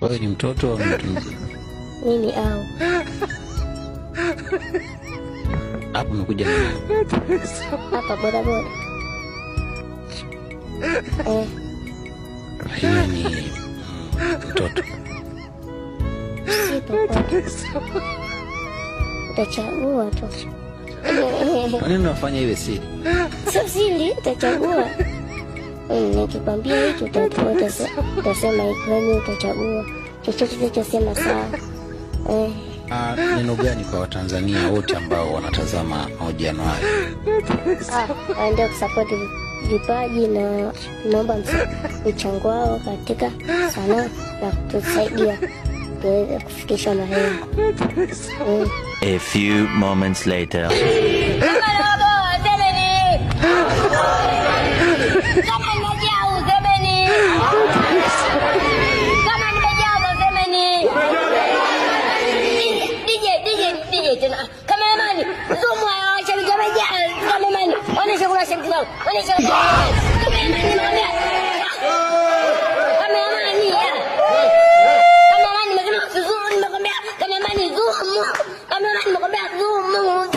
Wewe ni mtoto au mtu mzima? Mimi au. Hapo umekuja na Hapa boda boda. hiyo ni mtoto. Si popote. Utachagua tu. Kwa nini unafanya iwe siri? Sio siri, utachagua. Nikikwambia hiki utasema ikwani, utachagua. Chochote utachosema sawa. Neno gani kwa Watanzania wote ambao wanatazama mahojiano haya? Waende kusapoti vipaji na naomba mchango wao katika sanaa na kutusaidia tuweze kufikisha malengo. A few moments later. Kameramani, zoom wa shabiki kameramani, onesha kuna shabiki wao, onesha kameramani naambia. Kameramani, magana zoom nimekwambia, kameramani zoom, kameramani nimekwambia zoom.